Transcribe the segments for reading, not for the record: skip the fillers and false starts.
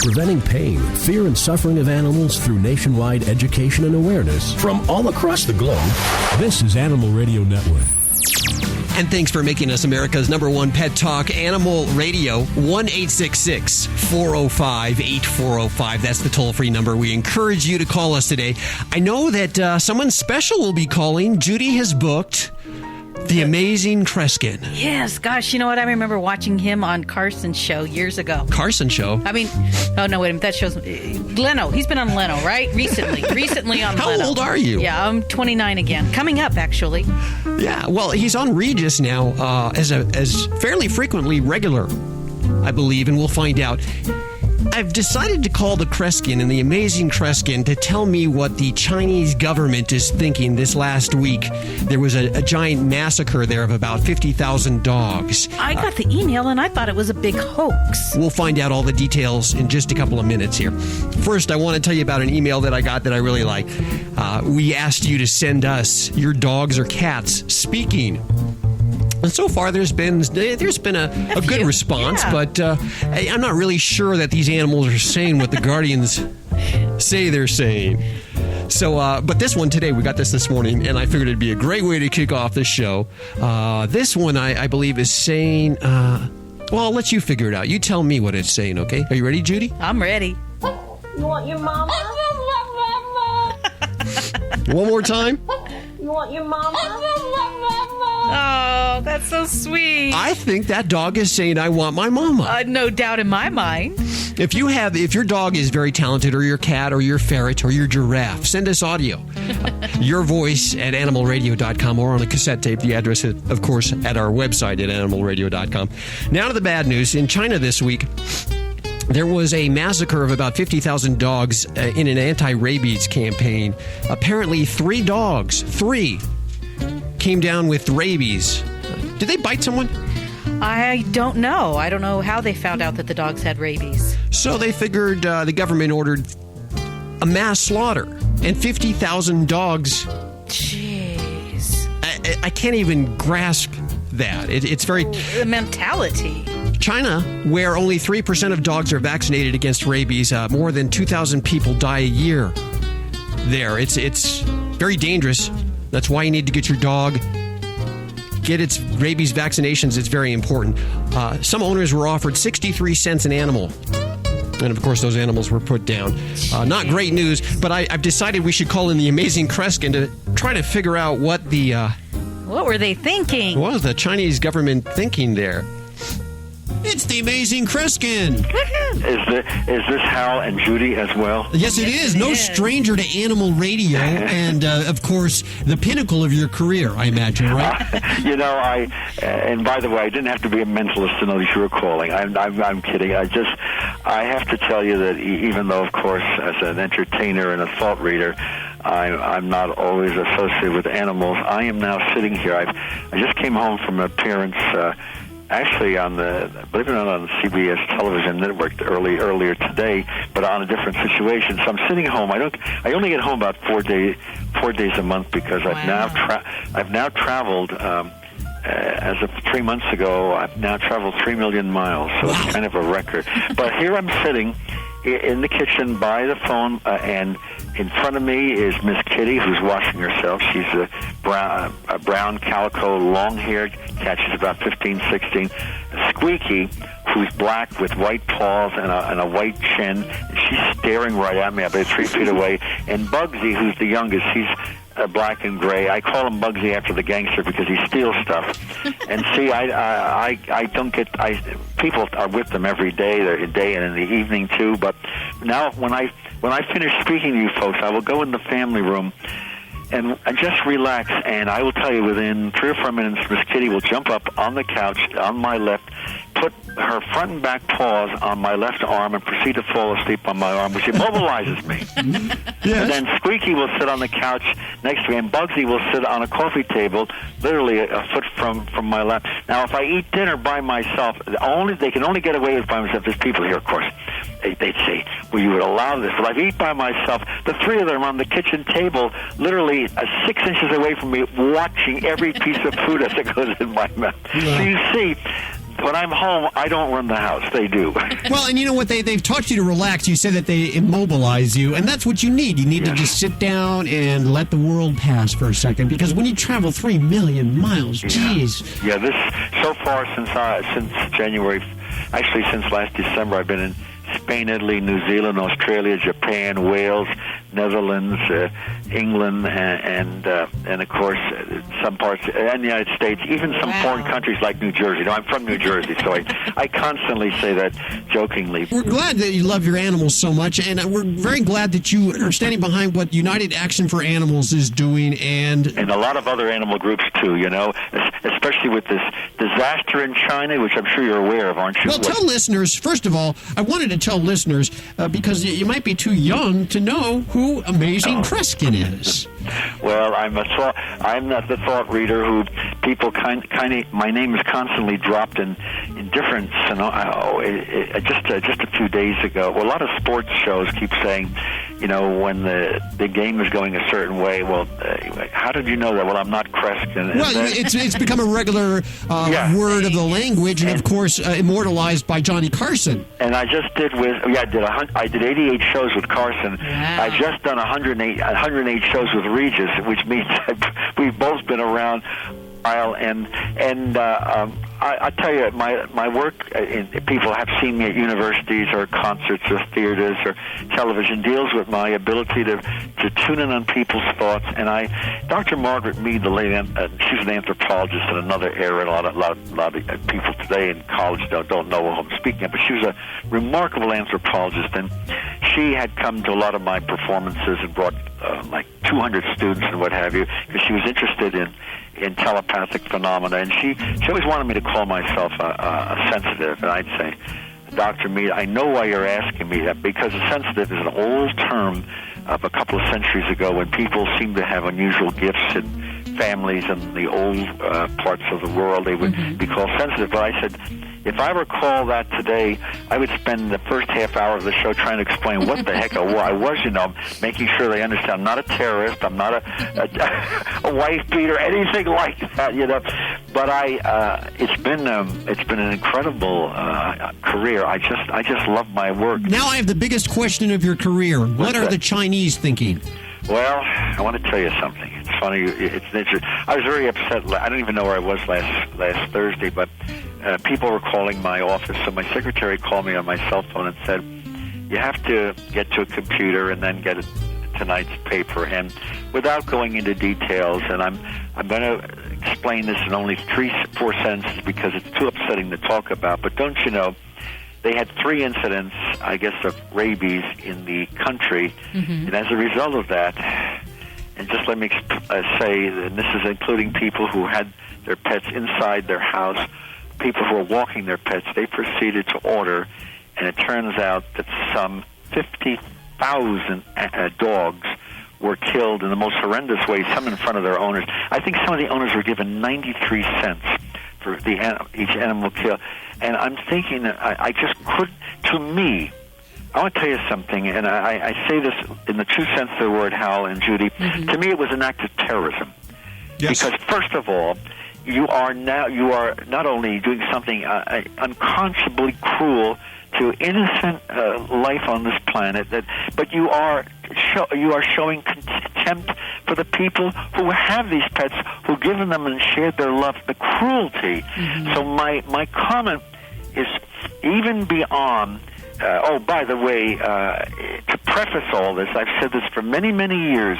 preventing pain, fear, and suffering of animals through nationwide education and awareness from all across the globe. This is Animal Radio Network. And thanks for making us America's #1 pet talk, Animal Radio. 1-866-405-8405. That's the toll-free number. We encourage you to call us today. I know that someone special will be calling. Judy has booked the Amazing Kreskin. Yes, gosh, you know what? I remember watching him on Carson's show years ago. Carson show? I mean, oh, no, wait a minute. That show's Leno. He's been on Leno, right? Recently on How Leno. How old are you? Yeah, I'm 29 again. Coming up, actually. Yeah, well, he's on Regis now as fairly frequently regular, I believe, and we'll find out. I've decided to call the Kreskin and the Amazing Kreskin to tell me what the Chinese government is thinking this last week. There was a giant massacre there of about 50,000 dogs. I got the email and I thought it was a big hoax. We'll find out all the details in just a couple of minutes here. First, I want to tell you about an email that I got that I really like. We asked you to send us your dogs or cats speaking. And so far, there's been a good response, yeah. But I'm not really sure that these animals are saying what the Guardians say they're saying. So, but this one today, we got this morning, and I figured it'd be a great way to kick off the show. This one, I believe, is saying, well, I'll let you figure it out. You tell me what it's saying, okay? Are you ready, Judy? I'm ready. You want your mama? One more time? You want your mama? Oh, that's so sweet. I think that dog is saying, I want my mama. No doubt in my mind. If your dog is very talented, or your cat, or your ferret, or your giraffe, send us audio. Your voice at animalradio.com or on a cassette tape. The address is, of course, at our website at animalradio.com. Now to the bad news. In China this week, there was a massacre of about 50,000 dogs in an anti-rabies campaign. Apparently, 3 dogs came down with rabies. Did they bite someone? I don't know. I don't know how they found out that the dogs had rabies. So they figured the government ordered a mass slaughter, and 50,000 dogs. Jeez. I can't even grasp that. It's very... The mentality. China, where only 3% of dogs are vaccinated against rabies, more than 2,000 people die a year there. It's very dangerous. That's why you need to get your dog, get its rabies vaccinations. It's very important. Some owners were offered 63 cents an animal. And, of course, those animals were put down. Not great news, but I've decided we should call in the Amazing Kreskin to try to figure out what what were they thinking? What was the Chinese government thinking there? It's the Amazing Kreskin. Is this Hal and Judy as well? Yes, it is. No stranger to animal radio, and of course, the pinnacle of your career, I imagine, right? And by the way, I didn't have to be a mentalist to know that you were calling. I'm kidding. I have to tell you that even though, of course, as an entertainer and a thought reader, I'm not always associated with animals. I am now sitting here. I just came home from an appearance. Actually, on believe it or not, on the CBS television network earlier today, but on a different situation. So I'm sitting home. I only get home about 4 days a month because I've now traveled. As of 3 months ago, I've now traveled 3 million miles. So it's kind of a record. But here I'm sitting in the kitchen by the phone, and in front of me is Miss Kitty, who's washing herself. She's a brown calico, long-haired cat. She's about 15, 16. Squeaky, who's black with white paws and a white chin. She's staring right at me, about 3 feet away. And Bugsy, who's the youngest, he's black and gray. I call him Bugsy after the gangster because he steals stuff. And see, I don't get. People are with them every day. They're day and in the evening too. But now, when I finish speaking to you folks, I will go in the family room and just relax. And I will tell you, within 3 or 4 minutes, Miss Kitty will jump up on the couch on my left, put her front and back paws on my left arm, and proceed to fall asleep on my arm, which immobilizes me. Yes. And then Squeaky will sit on the couch next to me, and Bugsy will sit on a coffee table, literally a foot from my lap. Now, if I eat dinner by myself, they can only get away with by myself. There's people here, of course. They'd say, well, you would allow this. But if I eat by myself, the 3 of them are on the kitchen table, literally 6 inches away from me, watching every piece of food as it goes in my mouth. Yeah. So you see, when I'm home, I don't run the house. They do. Well, and you know what? They've taught you to relax. You said that they immobilize you, and that's what you need. You need to just sit down and let the world pass for a second, because when you travel 3 million miles, geez. Yeah, this so far since January, actually since last December, I've been in Spain, Italy, New Zealand, Australia, Japan, Wales, Netherlands, England, and of course some parts and the United States, even some foreign countries like New Jersey. No, I'm from New Jersey, so I constantly say that jokingly. We're glad that you love your animals so much, and we're very glad that you are standing behind what United Action for Animals is doing, and a lot of other animal groups too. You know, especially with this disaster in China, which I'm sure you're aware of, aren't you? Well, tell listeners, first of all, I wanted to tell listeners, because you might be too young to know who Amazing Kreskin is. Well, I'm the thought reader who people kind of my name is constantly dropped in different just a few days ago. Well, a lot of sports shows keep saying, you know, when the game is going a certain way. Well, how did you know that? Well, I'm not Kreskin. Well, it's become a regular word of the language, and of course immortalized by Johnny Carson. And I just did I did 88 shows with Carson. Wow. I've just done 108 shows with Regis, which means we've both been around a while. And I tell you, my work, people have seen me at universities or concerts or theaters or television, deals with my ability to tune in on people's thoughts. And Dr. Margaret Mead, the lady, she's an anthropologist in another era, and a lot of people today in college don't know who I'm speaking of, but she was a remarkable anthropologist, and she had come to a lot of my performances and brought like 200 students and what have you, because she was interested in telepathic phenomena, and she always wanted me to call myself a sensitive, and I'd say, Dr. Mead, I know why you're asking me that, because a sensitive is an old term of a couple of centuries ago when people seemed to have unusual gifts in families in the old parts of the world. They would be called sensitive. But I said, if I were called that today, I would spend the first half hour of the show trying to explain what the heck I was, you know, making sure they understand I'm not a terrorist, I'm not a wife beater, anything like that, you know. But it's been an incredible career. I just love my work. Now I have the biggest question of your career. What are the Chinese thinking? Well, I want to tell you something. It's funny. It's interesting. I was very upset. I don't even know where I was last Thursday, but people were calling my office. So my secretary called me on my cell phone and said, "You have to get to a computer and then get tonight's paper." And without going into details, and I'm going to explain this in only 3-4 sentences because it's too upsetting to talk about. But don't you know? They had 3 incidents, I guess, of rabies in the country, and as a result of that, and just let me say, and this is including people who had their pets inside their house, people who were walking their pets, they proceeded to order, and it turns out that some 50,000 dogs were killed in the most horrendous way, some in front of their owners. I think some of the owners were given 93 cents for each animal killed. And I'm thinking that I just could, to me, I want to tell you something, and I say this in the true sense of the word, Hal and Judy. To me, it was an act of terrorism. Yes. Because, first of all, you are not only doing something unconscionably cruel to innocent life on this planet, but you are showing contempt for the people who have these pets, who've given them and shared their love, the cruelty. So my comment is even beyond. Oh, by the way, to preface all this, I've said this for many, many years.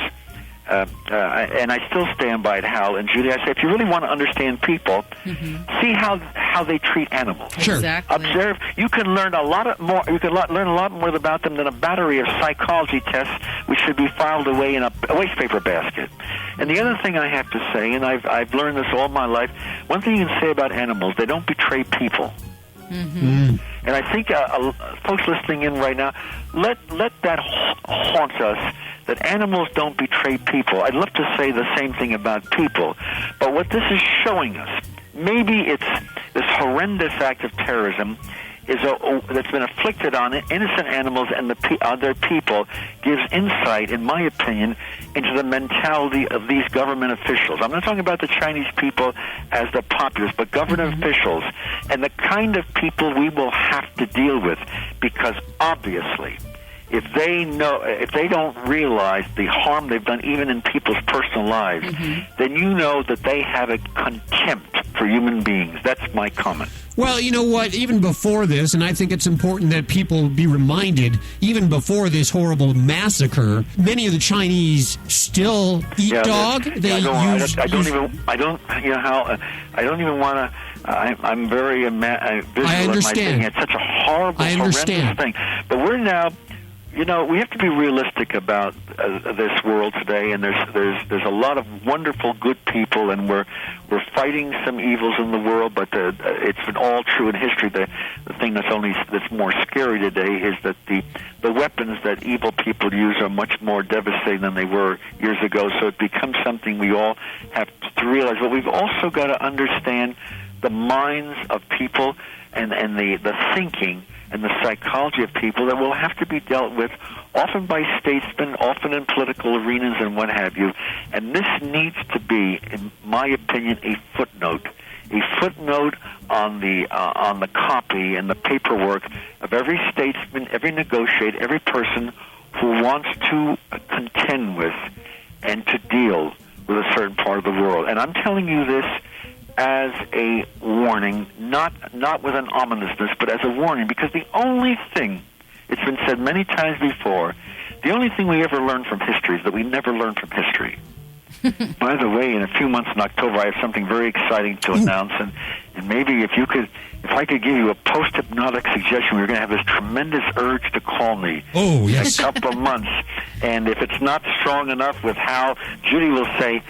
And I still stand by it, Hal and Judy. I say, if you really want to understand people, see how they treat animals. Sure. Exactly. Observe. You can learn a lot more. You can learn a lot more about them than a battery of psychology tests, which should be filed away in a wastepaper basket. And the other thing I have to say, and I've learned this all my life, one thing you can say about animals, they don't betray people. And I think folks listening in right now, let that haunt us, that animals don't betray people. I'd love to say the same thing about people, but what this is showing us, maybe it's this horrendous act of terrorism that's been afflicted on innocent animals and other people gives insight, in my opinion, into the mentality of these government officials. I'm not talking about the Chinese people as the populace, but government officials, and the kind of people we will have to deal with, because obviously, if they don't realize the harm they've done even in people's personal lives, then you know that they have a contempt for human beings. That's my comment. Well, you know what? Even before this, and I think it's important that people be reminded, even before this horrible massacre, many of the Chinese still eat dog. I don't even want to. I'm very visual. I understand. It's such a horrible, horrendous thing. But we're now. We have to be realistic about this world today, and there's a lot of wonderful, good people, and we're fighting some evils in the world. But it's been all true in history. The thing that's more scary today is that the weapons that evil people use are much more devastating than they were years ago. So it becomes something we all have to realize. But we've also got to understand the minds of people and the thinking and the psychology of people that will have to be dealt with, often by statesmen, often in political arenas and what have you. And this needs to be, in my opinion, a footnote on the copy and the paperwork of every statesman, every negotiator, every person who wants to contend with and to deal with a certain part of the world. And I'm telling you this as a warning, not with an ominousness, but as a warning, because the only thing, it's been said many times before, the only thing we ever learn from history is that we never learn from history. By the way, in a few months in October, I have something very exciting to announce, and maybe if I could give you a post-hypnotic suggestion, we're going to have this tremendous urge to call me in a couple of months, and if it's not strong enough with Hal, Judy will say,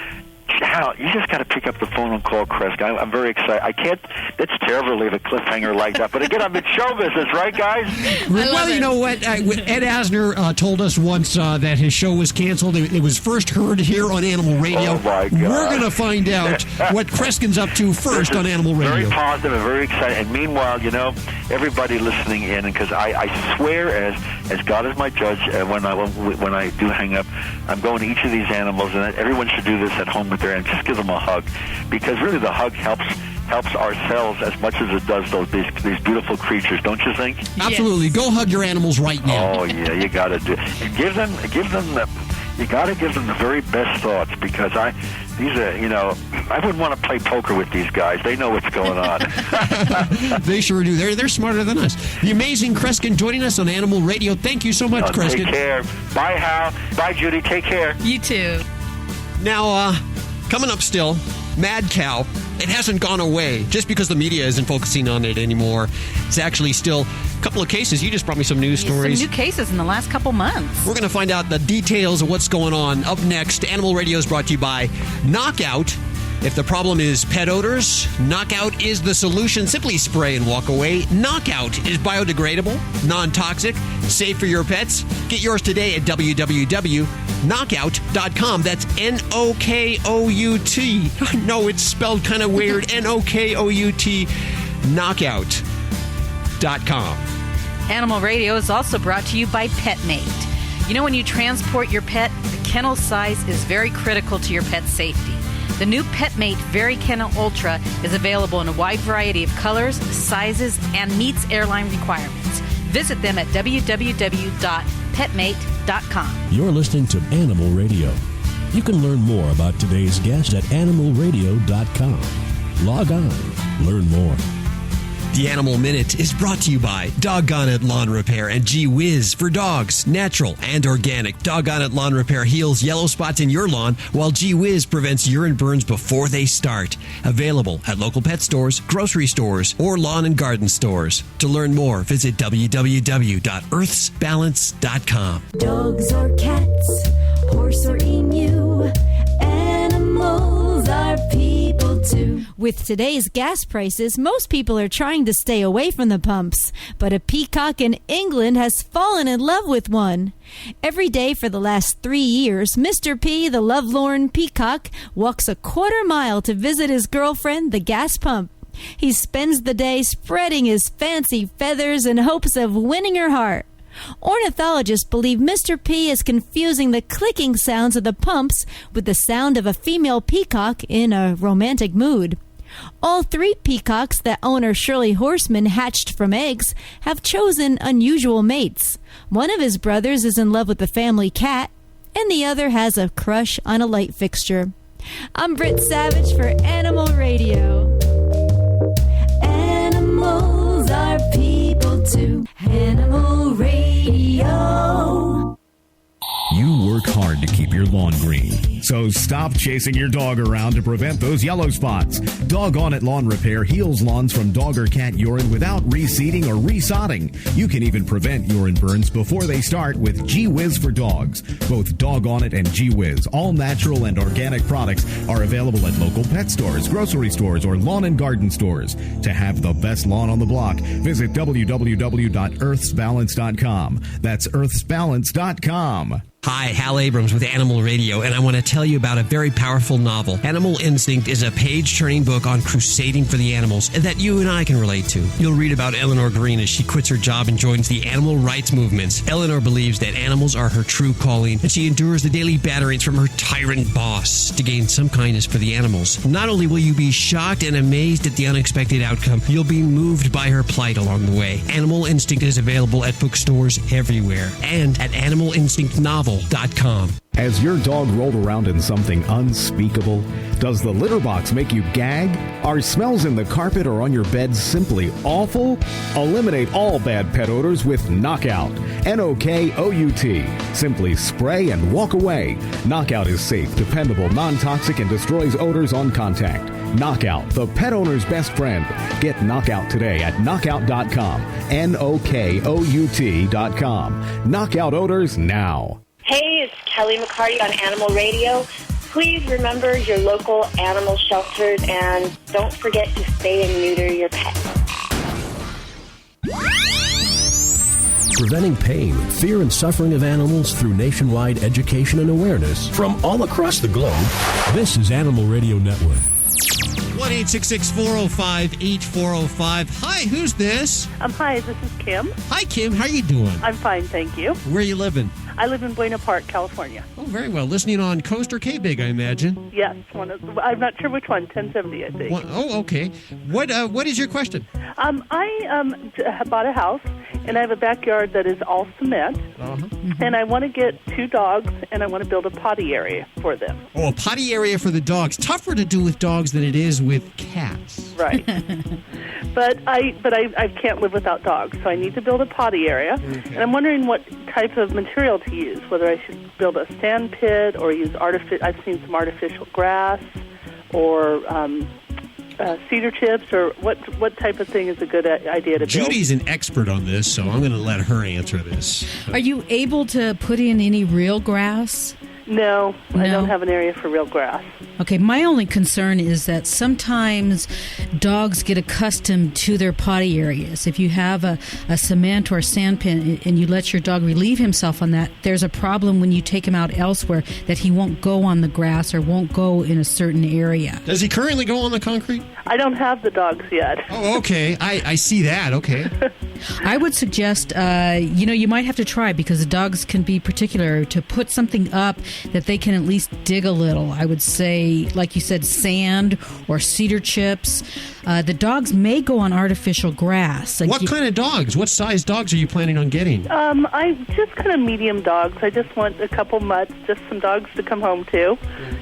Hal, you just got to pick up the phone and call Kresk. I'm very excited. I can't. It's terrible to leave a cliffhanger like that. But again, I'm in show business, right, guys? Well, you know what? Ed Asner told us once that his show was canceled. It was first heard here on Animal Radio. Oh, my God. We're going to find out what Kreskin's up to first on Animal Radio. Very positive and very exciting. And meanwhile, everybody listening in, because I swear, as God is my judge, when I do hang up, I'm going to each of these animals, and everyone should do this at home with their and just give them a hug, because really the hug helps ourselves as much as it does these beautiful creatures, don't you think? Absolutely. Go hug your animals right now. Oh yeah, you got to do it. And you got to give them the very best thoughts, because I wouldn't want to play poker with these guys. They know what's going on. They sure do. They're smarter than us. The amazing Kreskin joining us on Animal Radio. Thank you so much, Kreskin. Take care. Bye, Hal. Bye, Judy. Take care. You too. Now, coming up still, Madcow. It hasn't gone away just because the media isn't focusing on it anymore. It's actually still a couple of cases. You just brought me some news stories. Some new cases in the last couple months. We're going to find out the details of what's going on. Up next, Animal Radio is brought to you by Knockout. If the problem is pet odors, Knockout is the solution. Simply spray and walk away. Knockout is biodegradable, non-toxic, safe for your pets. Get yours today at www.knockout.com. That's N-O-K-O-U-T. No, it's spelled kind of weird. N-O-K-O-U-T. Knockout.com. Animal Radio is also brought to you by PetMate. You know, when you transport your pet, the kennel size is very critical to your pet's safety. The new PetMate Very Kennel Ultra is available in a wide variety of colors, sizes, and meets airline requirements. Visit them at www.petmate.com. You're listening to Animal Radio. You can learn more about today's guest at animalradio.com. Log on. Learn more. The Animal Minute is brought to you by Doggone It Lawn Repair and Gee Whiz for dogs, natural and organic. Doggone It Lawn Repair heals yellow spots in your lawn, while Gee Whiz prevents urine burns before they start. Available at local pet stores, grocery stores, or lawn and garden stores. To learn more, visit www.earthsbalance.com. Dogs or cats, horse or emu, animals are people too. With today's gas prices, most people are trying to stay away from the pumps, but a peacock in England has fallen in love with one. Every day for the last 3 years, Mr. P, the lovelorn peacock, walks a quarter mile to visit his girlfriend, the gas pump. He spends the day spreading his fancy feathers in hopes of winning her heart. Ornithologists believe Mr. P is confusing the clicking sounds of the pumps with the sound of a female peacock in a romantic mood. All 3 peacocks that owner Shirley Horseman hatched from eggs have chosen unusual mates. One of his brothers is in love with the family cat, and the other has a crush on a light fixture. I'm Britt Savage for Animal Radio. Animals are people too. Animal Radio. You work hard to keep your lawn green, so stop chasing your dog around to prevent those yellow spots. Doggone It Lawn Repair heals lawns from dog or cat urine without reseeding or resodding. You can even prevent urine burns before they start with G-Whiz for Dogs. Both Doggone It and G-Whiz, all natural and organic products, are available at local pet stores, grocery stores, or lawn and garden stores. To have the best lawn on the block, visit www.earthsbalance.com. That's earthsbalance.com. Hi, Hal Abrams with Animal Radio, and I want to tell you about a very powerful novel. Animal Instinct is a page-turning book on crusading for the animals that you and I can relate to. You'll read about Eleanor Green as she quits her job and joins the animal rights movements. Eleanor believes that animals are her true calling, and she endures the daily batterings from her tyrant boss to gain some kindness for the animals. Not only will you be shocked and amazed at the unexpected outcome, you'll be moved by her plight along the way. Animal Instinct is available at bookstores everywhere and at animalinstinctnovel.com. Has your dog rolled around in something unspeakable? Does the litter box make you gag? Are smells in the carpet or on your bed simply awful? Eliminate all bad pet odors with Knockout. Knockout. Simply spray and walk away. Knockout is safe, dependable, non-toxic, and destroys odors on contact. Knockout, the pet owner's best friend. Get Knockout today at knockout.com. Knockout.com. Knockout odors now. Hey, it's Kelly McCarty on Animal Radio. Please remember your local animal shelters and don't forget to spay and neuter your pets. Preventing pain, fear, and suffering of animals through nationwide education and awareness from all across the globe. This is Animal Radio Network. 1-866-405-8405. Hi, who's this? Hi, this is Kim. Hi, Kim. How you doing? I'm fine, thank you. Where are you living? I live in Buena Park, California. Oh, very well. Listening on Coast or K-Big, I imagine. Yes, I'm not sure which one. 1070, I think. Oh, okay. What is your question? I bought a house, and I have a backyard that is all cement. And I want to get 2 dogs, and I want to build a potty area for them. Oh, a potty area for the dogs. Tougher to do with dogs than it is with cats. Right. But I can't live without dogs, so I need to build a potty area. Okay. And I'm wondering what type of material to use, whether I should build a sand pit or use I've seen some artificial grass or cedar chips, or what type of thing is a good idea to build? Judy's an expert on this, so I'm going to let her answer this. Are you able to put in any real grass? No, I don't have an area for real grass. Okay, my only concern is that sometimes dogs get accustomed to their potty areas. If you have a cement or a sand pit and you let your dog relieve himself on that, there's a problem when you take him out elsewhere that he won't go on the grass or won't go in a certain area. Does he currently go on the concrete? I don't have the dogs yet. Oh, okay. I see that. Okay. I would suggest, you might have to try, because the dogs can be particular, to put something up that they can at least dig a little. I would say, like you said, sand or cedar chips. The dogs may go on artificial grass. What kind of dogs? What size dogs are you planning on getting? I just kind of medium dogs. I just want a couple mutts, just some dogs to come home to.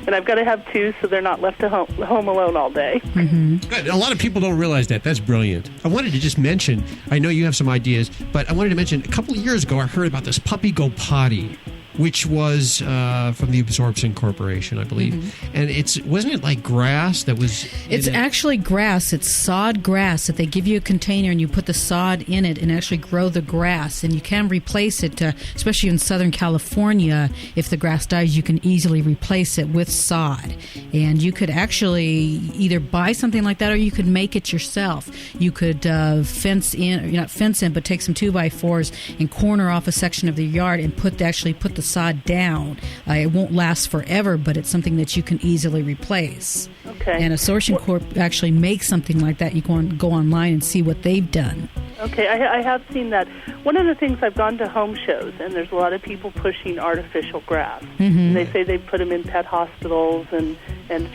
And I've got to have 2 so they're not left at home alone all day. Mm-hmm. Good. A lot of people don't realize that. That's brilliant. I wanted to just mention, I know you have some ideas, but I wanted to mention, a couple of years ago I heard about this Puppy Go Potty, which was from the Absorption Corporation, I believe. Mm-hmm. And wasn't it like grass that was... It's actually grass. It's sod grass that they give you a container and you put the sod in it and actually grow the grass. And you can replace it, especially in Southern California. If the grass dies, you can easily replace it with sod. And you could actually either buy something like that or you could make it yourself. You could fence in, or not fence in, but take some 2x4s and corner off a section of the yard and put the sod down. It won't last forever, but it's something that you can easily replace. Okay. And Assortion Corp actually makes something like that. You can go online and see what they've done. Okay, I have seen that. One of the things, I've gone to home shows, and there's a lot of people pushing artificial grass. And they say they put them in pet hospitals and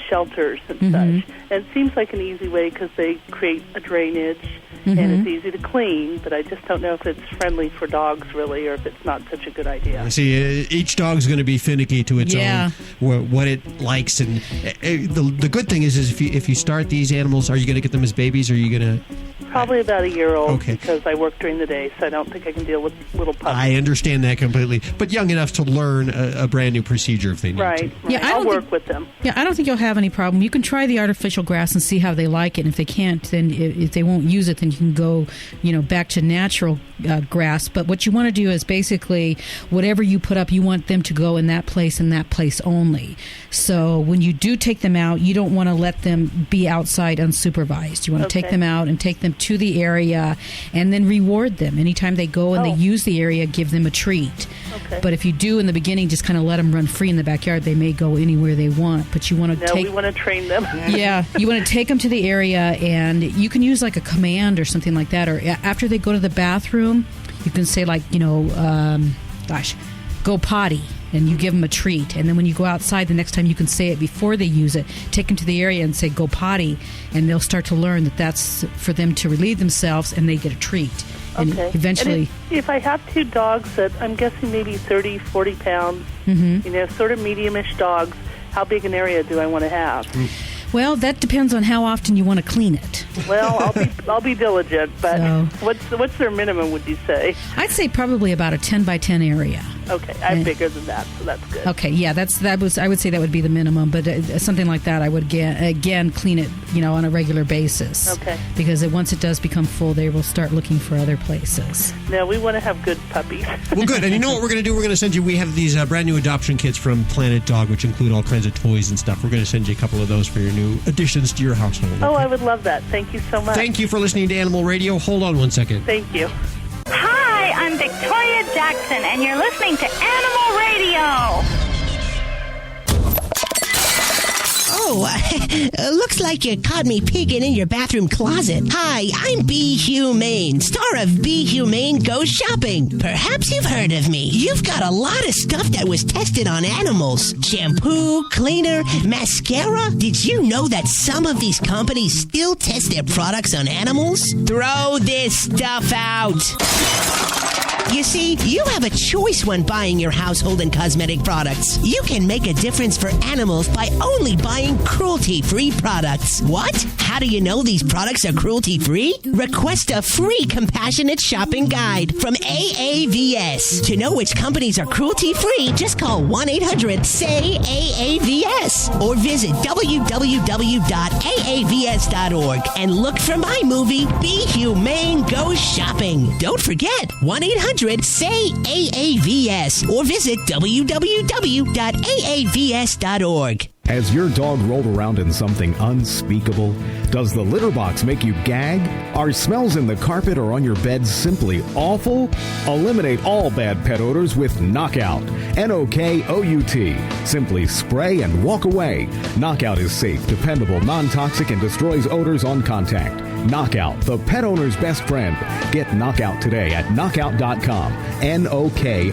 shelters and such. And it seems like an easy way because they create a drainage, and it's easy to clean, but I just don't know if it's friendly for dogs, really, or if it's not such a good idea. See, each dog's going to be finicky to its own, what it likes. And the good thing is if you start these animals, are you going to get them as babies, or are you going to... Probably about a year old, because I work during the day, so I don't think I can deal with little puppies. I understand that completely, but young enough to learn a brand new procedure if they need to. Right. Yeah, I'll work with them. Yeah, I don't think you'll have any problem. You can try the artificial grass and see how they like it. And if they can't, then if they won't use it, then you can go, back to natural grass. But what you want to do is basically whatever you put up, you want them to go in that place and that place only. So when you do take them out, you don't want to let them be outside unsupervised. You want to take them out and take them to the area and then reward them. Anytime they go and they use the area, give them a treat. Okay. But if you do in the beginning just kind of let them run free in the backyard, they may go anywhere they want. But you want to we want to train them. Yeah, you want to take them to the area, and you can use like a command or something like that. Or after they go to the bathroom, you can say like, go potty. And you give them a treat. And then when you go outside, the next time you can say it before they use it. Take them to the area and say, go potty. And they'll start to learn that that's for them to relieve themselves, and they get a treat. And eventually... And if I have two dogs that I'm guessing maybe 30, 40 pounds, sort of medium-ish dogs, how big an area do I want to have? Well, that depends on how often you want to clean it. Well, I'll be diligent, but what's their minimum, would you say? I'd say probably about a 10 by 10 area. Okay, I'm bigger than that, so that's good. Okay, yeah, I would say that would be the minimum, but something like that, I would again clean it, on a regular basis. Okay. Because once it does become full, they will start looking for other places. No, we want to have good puppies. Well, good. And you know what we're going to do? We're going to send you. We have these brand new adoption kits from Planet Dog, which include all kinds of toys and stuff. We're going to send you a couple of those for your new additions to your household. Okay? Oh, I would love that. Thank you so much. Thank you for listening to Animal Radio. Hold on one second. Thank you. Hi, I'm Victoria Jackson, and you're listening to Animal Radio. Oh, looks like you caught me peeking in your bathroom closet. Hi, I'm Be Humane, star of Be Humane Goes Shopping. Perhaps you've heard of me. You've got a lot of stuff that was tested on animals. Shampoo, cleaner, mascara. Did you know that some of these companies still test their products on animals? Throw this stuff out. You see, you have a choice when buying your household and cosmetic products. You can make a difference for animals by only buying cruelty-free products. What? How do you know these products are cruelty-free? Request a free compassionate shopping guide from AAVS. To know which companies are cruelty-free, just call 1-800-SAY-AAVS or visit www.aavs.org and look for my movie, Be Humane Goes Shopping. Don't forget, 1-800-SAY-AAVS or visit www.aavs.org. Has your dog rolled around in something unspeakable? Does the litter box make you gag? Are smells in the carpet or on your bed simply awful? Eliminate all bad pet odors with Knockout. Knockout. Simply spray and walk away. Knockout is safe, dependable, non-toxic, and destroys odors on contact. Knockout, the pet owner's best friend. Get Knockout today at knockout.com.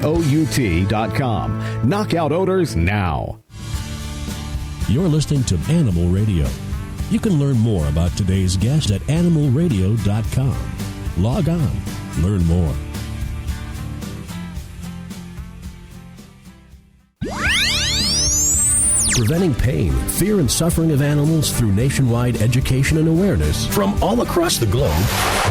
Knockout.com. Knockout odors now. You're listening to Animal Radio. You can learn more about today's guest at animalradio.com. Log on, learn more. Preventing pain, fear, and suffering of animals through nationwide education and awareness from all across the globe.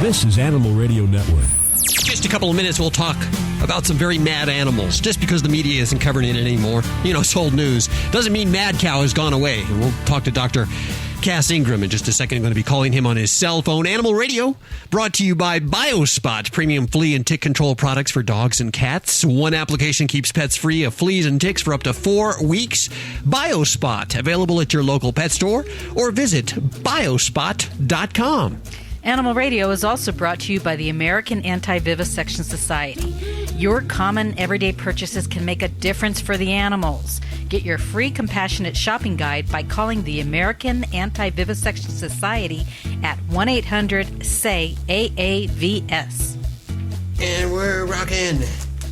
This is Animal Radio Network. Just a couple of minutes, we'll talk about some very mad animals. Just because the media isn't covering it anymore, it's old news, doesn't mean Madcow has gone away. And we'll talk to Dr. Cass Ingram in just a second. I'm going to be calling him on his cell phone. Animal Radio, brought to you by BioSpot, premium flea and tick control products for dogs and cats. One application keeps pets free of fleas and ticks for up to 4 weeks. BioSpot, available at your local pet store or visit biospot.com. Animal Radio is also brought to you by the American Anti-Vivisection Society. Your common everyday purchases can make a difference for the animals. Get your free compassionate shopping guide by calling the American Anti-Vivisection Society at 1-800-SAY-AAVS. And we're rocking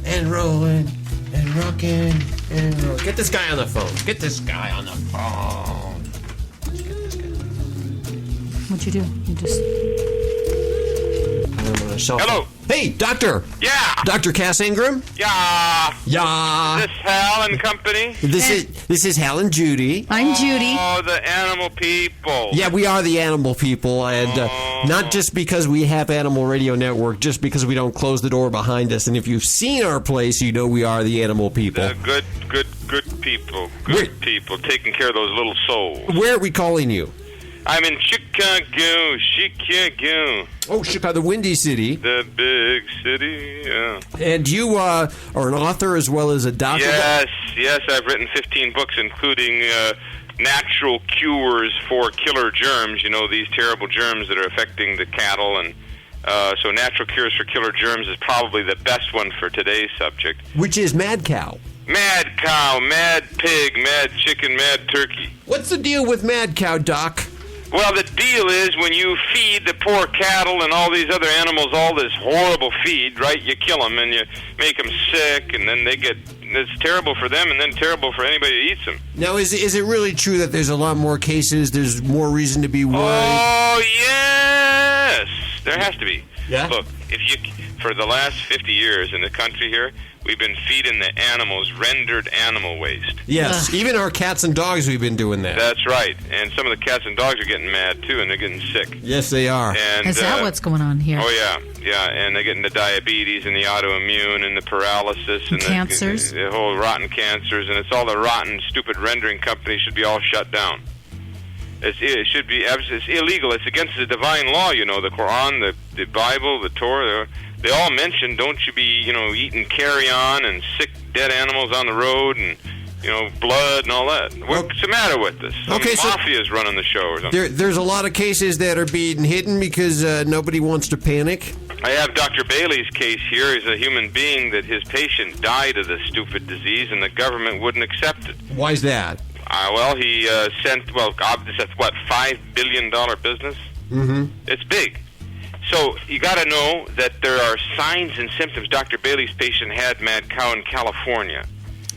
and rolling and rocking and rolling. Get this guy on the phone. Get this guy on the phone. What'd you do? You just... Hello. Hey, doctor. Yeah. Dr. Cass Ingram? Yeah. Yeah. Is this Hal and Company? This is Hal and Judy. I'm Judy. Oh, the animal people. Yeah, we are the animal people, and not just because we have Animal Radio Network, just because we don't close the door behind us. And if you've seen our place, you know we are the animal people. The good people. Good people taking care of those little souls. Where are we calling you? I'm in Chicago. Oh, Chicago, the Windy City. The big city, yeah. And you are an author as well as a doctor? Yes, I've written 15 books, including natural cures for killer germs, these terrible germs that are affecting the cattle. And so natural cures for killer germs is probably the best one for today's subject. Which is mad cow. Mad cow, mad pig, mad chicken, mad turkey. What's the deal with mad cow, Doc? Well, the deal is when you feed the poor cattle and all these other animals all this horrible feed, right, you kill them and you make them sick, and then it's terrible for them and then terrible for anybody who eats them. Now, is it really true that there's a lot more cases, there's more reason to be worried? Oh, yes! There has to be. Yeah? Look, for the last 50 years in the country here, we've been feeding the animals rendered animal waste. Yes, even our cats and dogs, we've been doing that. That's right. And some of the cats and dogs are getting mad, too, and they're getting sick. Yes, they are. And, is that what's going on here? Oh, yeah. And they're getting the diabetes and the autoimmune and the paralysis. And cancers. The whole rotten cancers. And it's all the rotten, stupid rendering companies should be all shut down. It should be it's illegal. It's against the divine law, the Quran, the Bible, the Torah. They all mention, don't you be, eating carrion and sick dead animals on the road and, blood and all that. What's the matter with this? Some mafia's running the show or something. There's a lot of cases that are being hidden because nobody wants to panic. I have Dr. Bailey's case here. He's a human being that his patient died of this stupid disease and the government wouldn't accept it. Why's that? He sent, that's what, $5 billion business? Mm-hmm. It's big. So you got to know that there are signs and symptoms. Dr. Bailey's patient had mad cow in California.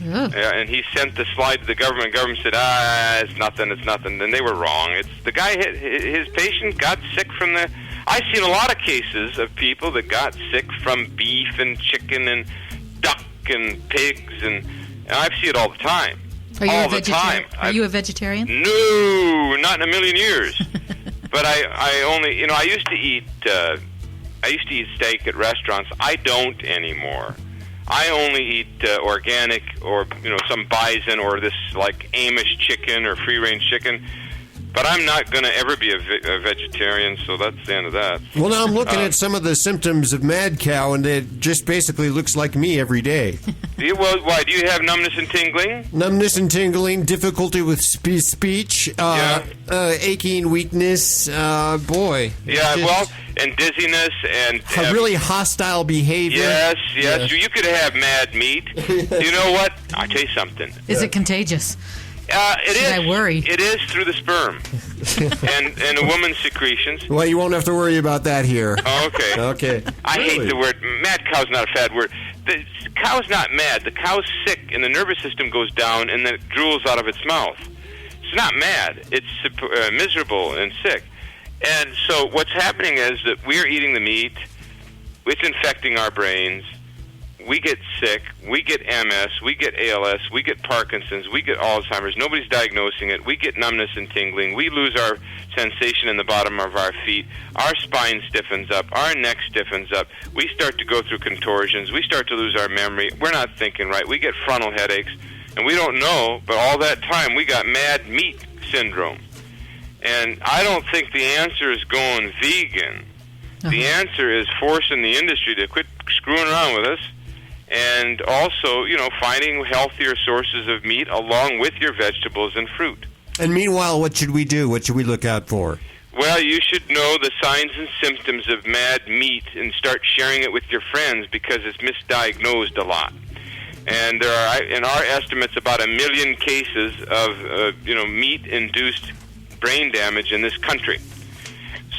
And he sent the slide to the government. The government said, it's nothing. And they were wrong. The guy, his patient got sick from the... I've seen a lot of cases of people that got sick from beef and chicken and duck and pigs, and I see it all the time. Are you a vegetarian? No, not in a million years. But I only, I used to eat steak at restaurants. I don't anymore. I only eat organic or some bison or this like Amish chicken or free range chicken. But I'm not going to ever be a vegetarian, so that's the end of that. Well, now I'm looking at some of the symptoms of mad cow, and it just basically looks like me every day. Well, why? Do you have numbness and tingling? Numbness and tingling, difficulty with speech, aching, weakness, boy. Yeah, and dizziness and... really hostile behavior. Yes. You could have mad meat. You know what? I'll tell you something. Is it contagious? Should I worry? It is through the sperm and a woman's secretions. Well, you won't have to worry about that here. Oh, okay. Okay. I hate the word. Mad cow's not a bad word. The cow's not mad. The cow's sick, and the nervous system goes down, and then it drools out of its mouth. It's not mad. It's miserable and sick. And so what's happening is that we're eating the meat. It's infecting our brains. We get sick, we get MS, we get ALS, we get Parkinson's, we get Alzheimer's. Nobody's diagnosing it. We get numbness and tingling. We lose our sensation in the bottom of our feet. Our spine stiffens up. Our neck stiffens up. We start to go through contortions. We start to lose our memory. We're not thinking right. We get frontal headaches. And we don't know, but all that time we got mad meat syndrome. And I don't think the answer is going vegan. The answer is forcing the industry to quit screwing around with us. And also, finding healthier sources of meat along with your vegetables and fruit. And meanwhile, what should we do? What should we look out for? Well, you should know the signs and symptoms of mad meat and start sharing it with your friends because it's misdiagnosed a lot. And there are, in our estimates, about 1 million cases of meat-induced brain damage in this country.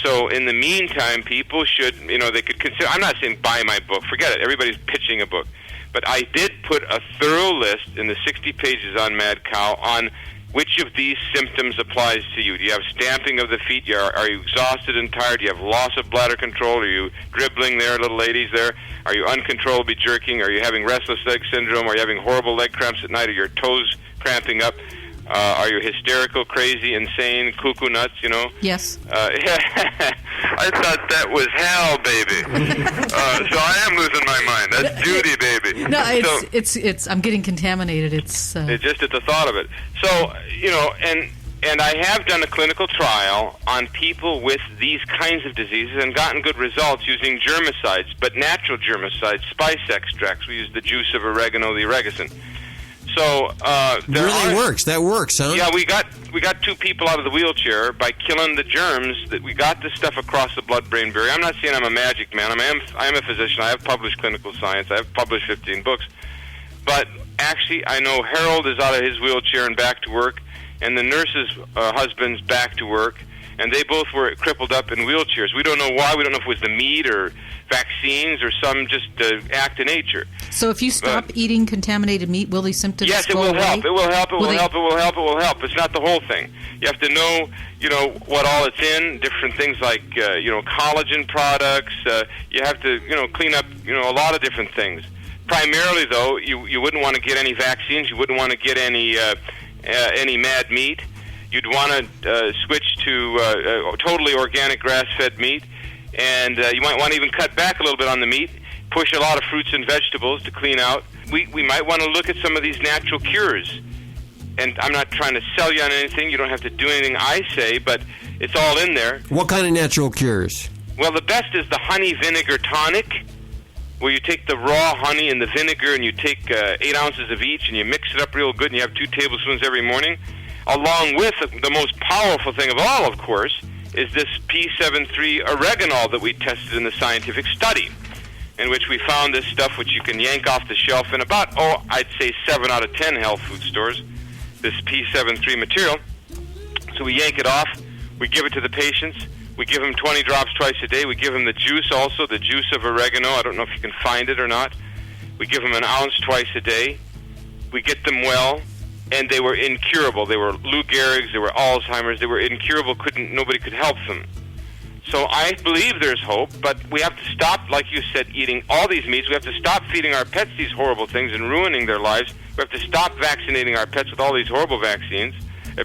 So in the meantime, people should, they could consider, I'm not saying buy my book, forget it, everybody's pitching a book. But I did put a thorough list in the 60 pages on Madcow on which of these symptoms applies to you. Do you have stamping of the feet? Are you exhausted and tired? Do you have loss of bladder control? Are you dribbling there, little ladies there? Are you uncontrollably jerking? Are you having restless leg syndrome? Are you having horrible leg cramps at night? Are your toes cramping up? Are you hysterical, crazy, insane, cuckoo nuts, Yes. I thought that was hell, baby. So I am losing my mind. That's Judy, baby. No, it's I'm getting contaminated. It's just at the thought of it. So, and I have done a clinical trial on people with these kinds of diseases and gotten good results using germicides, but natural germicides, spice extracts. We use the juice of oregano, the oregacin. So really works. That works, huh? Yeah, we got 2 people out of the wheelchair by killing the germs. That we got this stuff across the blood-brain barrier. I'm not saying I'm a magic man. I am a physician. I have published clinical science. I have published 15 books. But actually, I know Harold is out of his wheelchair and back to work, and the nurse's husband's back to work, and they both were crippled up in wheelchairs. We don't know why. We don't know if it was the meat or vaccines or some just act of nature. So if you stop eating contaminated meat, will these symptoms Yes, it go will away? help. It will help. It will help. It will help. It will help. It's not the whole thing. You have to know, what all it's in. Different things like, collagen products. You have to, clean up, a lot of different things. Primarily, though, you wouldn't want to get any vaccines. You wouldn't want to get any mad meat. You'd want to switch to totally organic grass-fed meat. And you might want to even cut back a little bit on the meat, push a lot of fruits and vegetables to clean out. We might want to look at some of these natural cures. And I'm not trying to sell you on anything. You don't have to do anything I say, but it's all in there. What kind of natural cures? Well, the best is the honey vinegar tonic, where you take the raw honey and the vinegar and you take 8 ounces of each and you mix it up real good and you have 2 tablespoons every morning. Along with the most powerful thing of all, of course, is this P73 oreganol that we tested in the scientific study, in which we found this stuff which you can yank off the shelf in about, I'd say 7 out of 10 health food stores, this P73 material. So we yank it off, we give it to the patients, we give them 20 drops twice a day, we give them the juice also, the juice of oregano, I don't know if you can find it or not. We give them an ounce twice a day, we get them well, and they were incurable. They were Lou Gehrig's, they were Alzheimer's, they were incurable, nobody could help them. So I believe there's hope, but we have to stop, like you said, eating all these meats. We have to stop feeding our pets these horrible things and ruining their lives. We have to stop vaccinating our pets with all these horrible vaccines.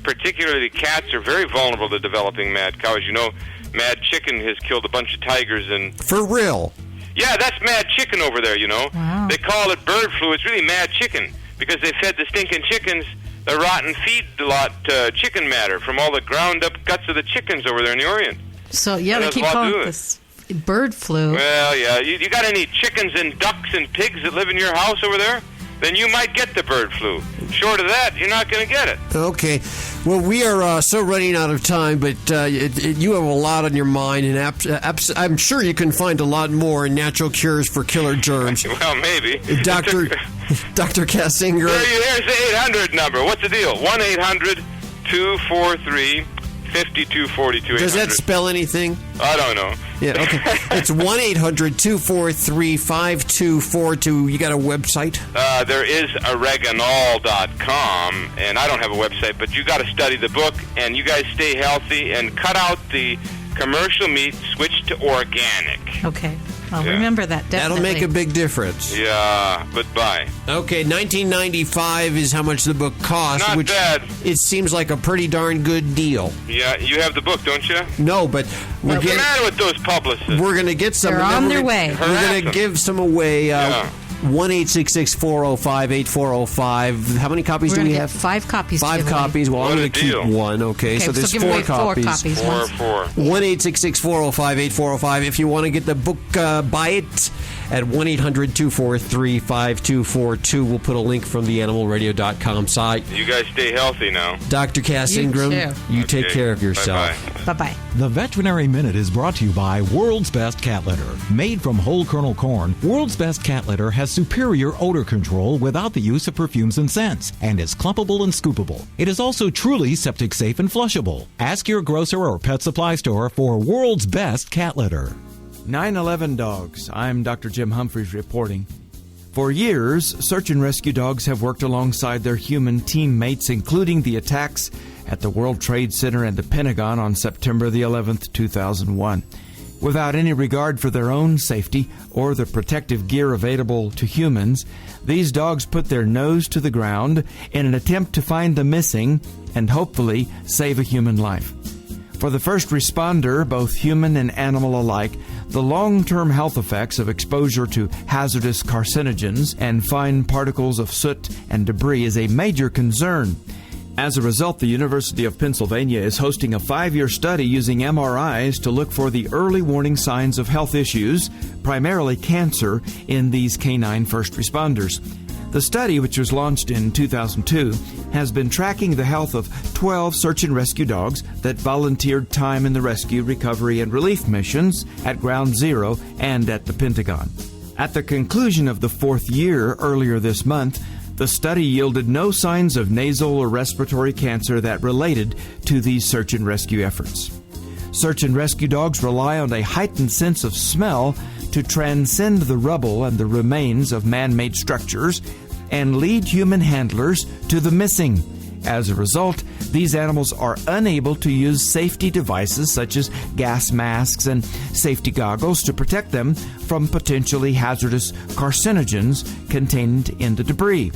Particularly cats are very vulnerable to developing mad cow. As you know, mad chicken has killed a bunch of tigers. And for real? Yeah, that's mad chicken over there, Wow. They call it bird flu. It's really mad chicken, because they fed the stinking chickens the rotten feed-lot chicken matter from all the ground-up guts of the chickens over there in the Orient. So, yeah, they keep calling it this bird flu. Well, yeah. You got any chickens and ducks and pigs that live in your house over there? Then you might get the bird flu. Short of that, you're not going to get it. Okay. Well, we are so running out of time, but you have a lot on your mind, and I'm sure you can find a lot more in natural cures for killer germs. Well, maybe. Dr. Kassinger. Here's the 800 number. What's the deal? 1-800-243-5242. Does that spell anything? I don't know. Yeah, okay. It's 1-800-243-5242. You got a website? There is oreganol.com, and I don't have a website, but you got to study the book, and you guys stay healthy and cut out the commercial meat, switch to organic. Okay. I'll remember that, definitely. That'll make a big difference. Yeah, but bye. Okay, $19.95 is how much the book costs. Not which bad. It seems like a pretty darn good deal. Yeah, you have the book, don't you? No, but what's the matter with those publicists? We're going to get some. They're on their way. We're going to give some away. 1-866-405-8405. How many copies do we have? 5 copies. 5 copies. Well, I'm going to keep one. Okay, so there's 4 copies. 4. 1-866-405-8405. If you want to get the book, buy it at 1-800-243-5242. We'll put a link from the animalradio.com site. You guys stay healthy now. Dr. Cass Ingram, you take care of yourself. Bye-bye. The Veterinary Minute is brought to you by World's Best Cat Litter. Made from whole kernel corn, World's Best Cat Litter has superior odor control without the use of perfumes and scents, and is clumpable and scoopable. It is also truly septic safe and flushable. Ask your grocer or pet supply store for world's best cat litter. 9/11 Dogs. I'm Dr. Jim Humphries reporting. For years, search and rescue dogs have worked alongside their human teammates, including the attacks at the World Trade Center and the Pentagon on September the 11th, 2001. Without any regard for their own safety or the protective gear available to humans, these dogs put their nose to the ground in an attempt to find the missing and hopefully save a human life. For the first responder, both human and animal alike, the long-term health effects of exposure to hazardous carcinogens and fine particles of soot and debris is a major concern. As a result, the University of Pennsylvania is hosting a 5-year study using MRIs to look for the early warning signs of health issues, primarily cancer, in these canine first responders. The study, which was launched in 2002, has been tracking the health of 12 search and rescue dogs that volunteered time in the rescue, recovery, and relief missions at Ground Zero and at the Pentagon. At the conclusion of the 4th year earlier this month, the study yielded no signs of nasal or respiratory cancer that related to these search and rescue efforts. Search and rescue dogs rely on a heightened sense of smell to transcend the rubble and the remains of man-made structures and lead human handlers to the missing. As a result, these animals are unable to use safety devices such as gas masks and safety goggles to protect them from potentially hazardous carcinogens contained in the debris.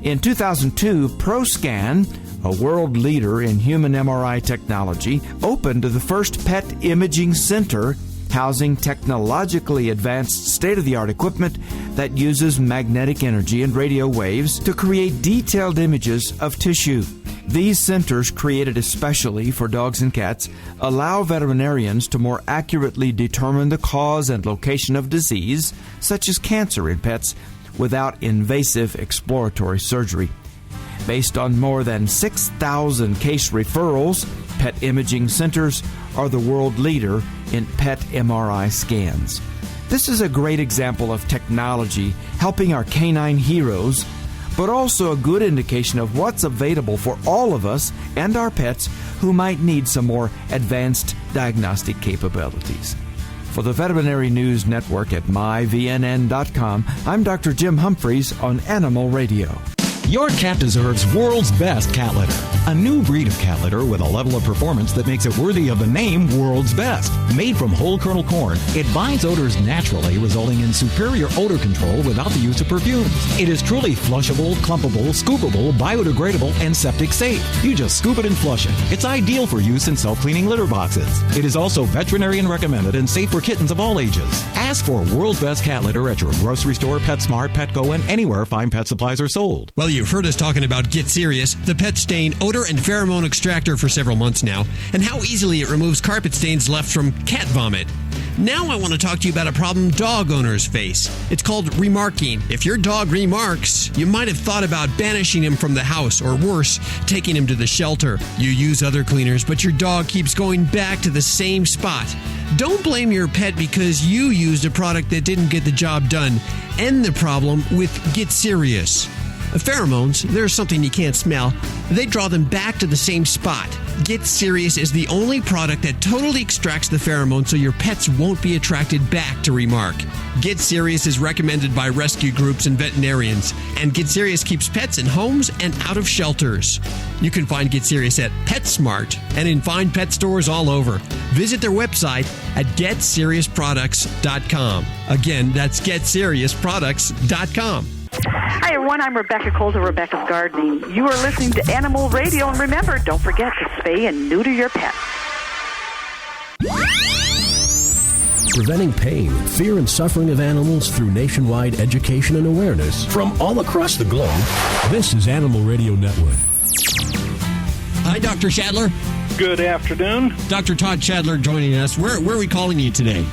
In 2002, ProScan, a world leader in human MRI technology, opened the first pet imaging center housing technologically advanced state-of-the-art equipment that uses magnetic energy and radio waves to create detailed images of tissue. These centers, created especially for dogs and cats, allow veterinarians to more accurately determine the cause and location of disease, such as cancer in pets, without invasive exploratory surgery. Based on more than 6,000 case referrals, pet imaging centers are the world leader in pet MRI scans. This is a great example of technology helping our canine heroes, but also a good indication of what's available for all of us and our pets who might need some more advanced diagnostic capabilities. For the Veterinary News Network at myvnn.com, I'm Dr. Jim Humphries on Animal Radio. Your cat deserves world's best cat litter. A new breed of cat litter with a level of performance that makes it worthy of the name World's Best. Made from whole kernel corn, it binds odors naturally, resulting in superior odor control without the use of perfumes. It is truly flushable, clumpable, scoopable, biodegradable, and septic safe. You just scoop it and flush it. It's ideal for use in self-cleaning litter boxes. It is also veterinarian recommended and safe for kittens of all ages. Ask for World's Best cat litter at your grocery store, PetSmart, Petco, and anywhere fine pet supplies are sold. Well, you've heard us talking about Get Serious, the pet stain odor and pheromone extractor for several months now, and how easily it removes carpet stains left from cat vomit. Now I want to talk to you about a problem dog owners face. It's called remarking. If your dog remarks, you might have thought about banishing him from the house, or worse, taking him to the shelter. You use other cleaners, but your dog keeps going back to the same spot. Don't blame your pet because you used a product that didn't get the job done. End the problem with Get Serious. Pheromones, they're something you can't smell. They draw them back to the same spot. Get Serious is the only product that totally extracts the pheromone so your pets won't be attracted back to remark. Get Serious is recommended by rescue groups and veterinarians, and Get Serious keeps pets in homes and out of shelters. You can find Get Serious at PetSmart and in fine pet stores all over. Visit their website at GetSeriousProducts.com. Again, that's GetSeriousProducts.com. Hi, everyone. I'm Rebecca Coles of Rebecca's Gardening. You are listening to Animal Radio, and remember, don't forget to spay and neuter your pets. Preventing pain, fear, and suffering of animals through nationwide education and awareness from all across the globe. This is Animal Radio Network. Hi, Dr. Shadler. Good afternoon. Dr. Todd Shadler joining us. Where are we calling you today?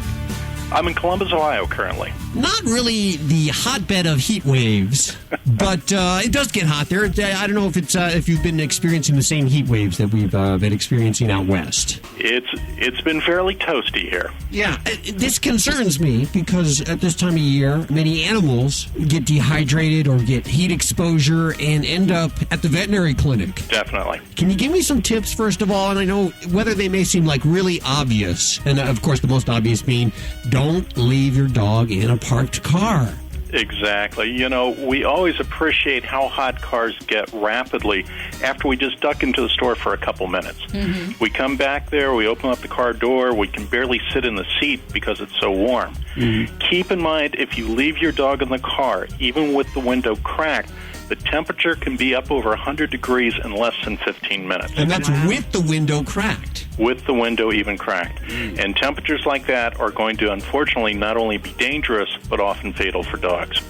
I'm in Columbus, Ohio, currently. not really the hotbed of heat waves, but it does get hot there. I don't know if you've been experiencing the same heat waves that we've been experiencing out west. It's been fairly toasty here. Yeah, this concerns me because at this time of year, many animals get dehydrated or get heat exposure and end up at the veterinary clinic. Definitely. Can you give me some tips, first of all? And I know whether they may seem like really obvious, and of course the most obvious being, don't leave your dog in a parked car. Exactly. You know, we always appreciate how hot cars get rapidly after we just duck into the store for a couple minutes. We come back there, we open up the car door, we can barely sit in the seat because it's so warm. Keep in mind, if you leave your dog in the car, even with the window cracked, the temperature can be up over 100 degrees in less than 15 minutes. And that's with the window cracked. With the window even cracked. And temperatures like that are going to, unfortunately, not only be dangerous, but often fatal for dogs.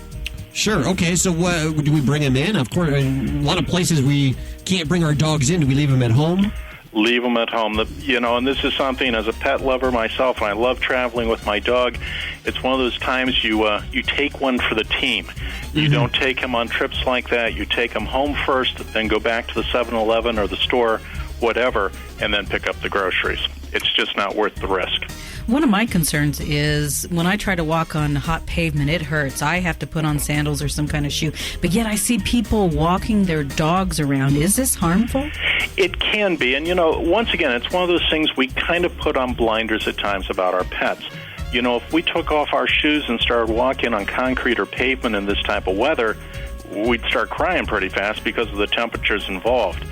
Sure. Okay, so do we bring them in? Of course, in a lot of places we can't bring our dogs in. Do we leave them at home? Leave them at home. And this is something, as a pet lover myself, and I love traveling with my dog, it's one of those times you take one for the team. You don't take him on trips like that. You take him home first, then go back to the 7-Eleven or the store, whatever, and then pick up the groceries. It's just not worth the risk. One of my concerns is when I try to walk on hot pavement, it hurts. I have to put on sandals or some kind of shoe. But yet I see people walking their dogs around. Is this harmful? It can be. And, once again, it's one of those things we kind of put on blinders at times about our pets. If we took off our shoes and started walking on concrete or pavement in this type of weather, we'd start crying pretty fast because of the temperatures involved.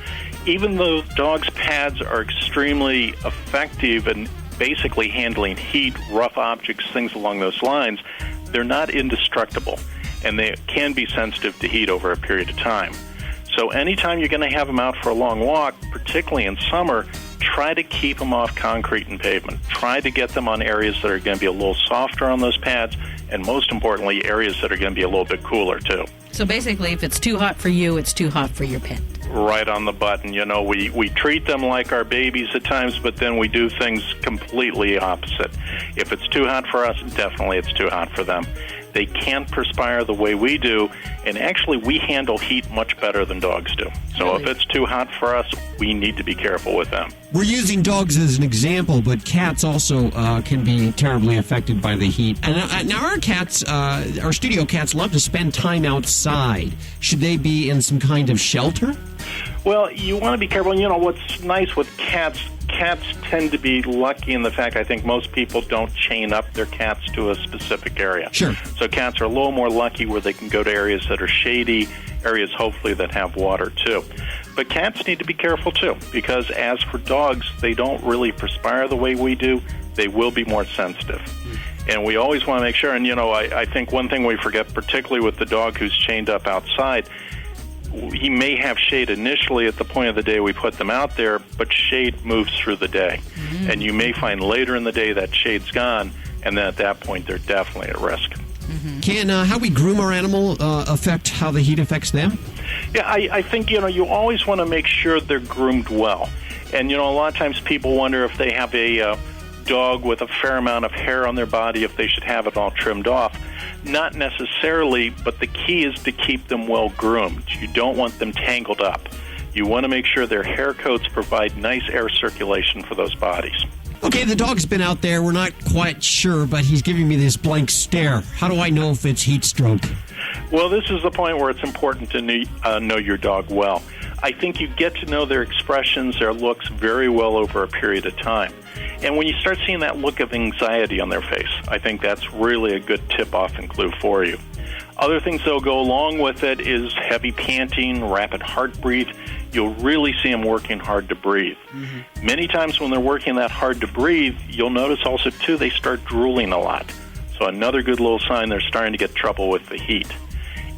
Even though dogs' pads are extremely effective in basically handling heat, rough objects, things along those lines, they're not indestructible, and they can be sensitive to heat over a period of time. So anytime you're going to have them out for a long walk, particularly in summer, try to keep them off concrete and pavement. Try to get them on areas that are going to be a little softer on those pads, and most importantly, areas that are going to be a little bit cooler, too. So basically, if it's too hot for you, it's too hot for your pet. Right on the button. We treat them like our babies at times, but then we do things completely opposite. If it's too hot for us, definitely it's too hot for them. They can't perspire the way we do, and actually we handle heat much better than dogs do. So if it's too hot for us, we need to be careful with them. We're using dogs as an example, but cats also can be terribly affected by the heat. And now our cats, our studio cats, love to spend time outside. Should they be in some kind of shelter? Well, you want to be careful. What's nice with cats tend to be lucky in the fact I think most people don't chain up their cats to a specific area. Sure. So cats are a little more lucky where they can go to areas that are shady, areas hopefully that have water too. But cats need to be careful too, because as for dogs, they don't really perspire the way we do. They will be more sensitive. And we always want to make sure, and I think one thing we forget, particularly with the dog who's chained up outside, he may have shade initially at the point of the day we put them out there, but shade moves through the day. And you may find later in the day that shade's gone, and then at that point they're definitely at risk. Can how we groom our animal affect how the heat affects them? Yeah, I think, you always want to make sure they're groomed well. And, a lot of times people wonder if they have a dog with a fair amount of hair on their body, if they should have it all trimmed off. Not necessarily, but the key is to keep them well groomed. You don't want them tangled up. You want to make sure their hair coats provide nice air circulation for those bodies. Okay, the dog's been out there. We're not quite sure, but he's giving me this blank stare. How do I know if it's heat stroke? Well, this is the point where it's important to know your dog well. I think you get to know their expressions, their looks very well over a period of time. And when you start seeing that look of anxiety on their face, I think that's really a good tip-off and clue for you. Other things that will go along with it is heavy panting, rapid heart breathe. You'll really see them working hard to breathe. Many times when they're working that hard to breathe, you'll notice also, too, they start drooling a lot. So another good little sign they're starting to get trouble with the heat.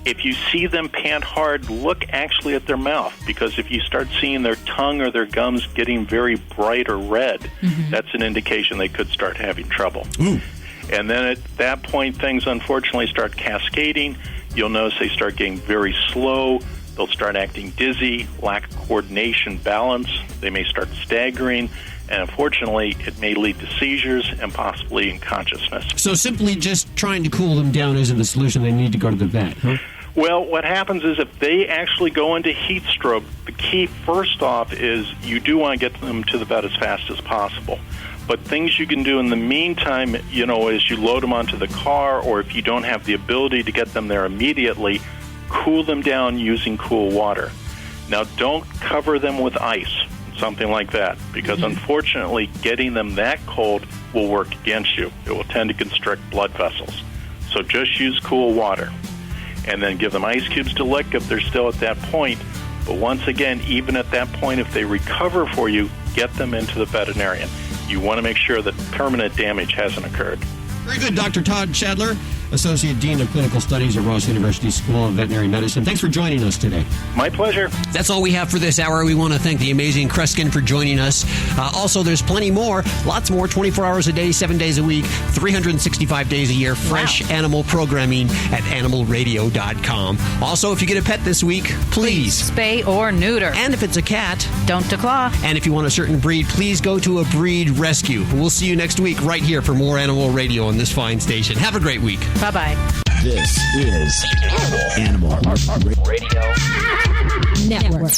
If you see them pant hard, look actually at their mouth, because if you start seeing their tongue or their gums getting very bright or red, that's an indication they could start having trouble. And then at that point, things unfortunately start cascading. You'll notice they start getting very slow. They'll start acting dizzy, lack coordination, balance. They may start staggering. And unfortunately, it may lead to seizures and possibly unconsciousness. So simply just trying to cool them down isn't the solution. They need to go to the vet, huh? Well, what happens is if they actually go into heat stroke, the key first off is you do want to get them to the vet as fast as possible. But things you can do in the meantime, as you load them onto the car, or if you don't have the ability to get them there immediately, cool them down using cool water. Now, don't cover them with ice, something like that, because unfortunately, getting them that cold will work against you. It will tend to constrict blood vessels. So just use cool water. And then give them ice cubes to lick if they're still at that point. But once again, even at that point, if they recover for you, get them into the veterinarian. You want to make sure that permanent damage hasn't occurred. Very good, Dr. Todd Shadler, Associate Dean of Clinical Studies at Ross University School of Veterinary Medicine. Thanks for joining us today. My pleasure. That's all we have for this hour. We want to thank the amazing Kreskin for joining us. Also, there's plenty more, lots more, 24 hours a day, 7 days a week, 365 days a year, fresh animal programming at animalradio.com. Also, if you get a pet this week, please spay or neuter. And if it's a cat, don't declaw. And if you want a certain breed, please go to a breed rescue. We'll see you next week right here for more Animal Radio on this fine station. Have a great week. Bye-bye. This is Animal Radio Network.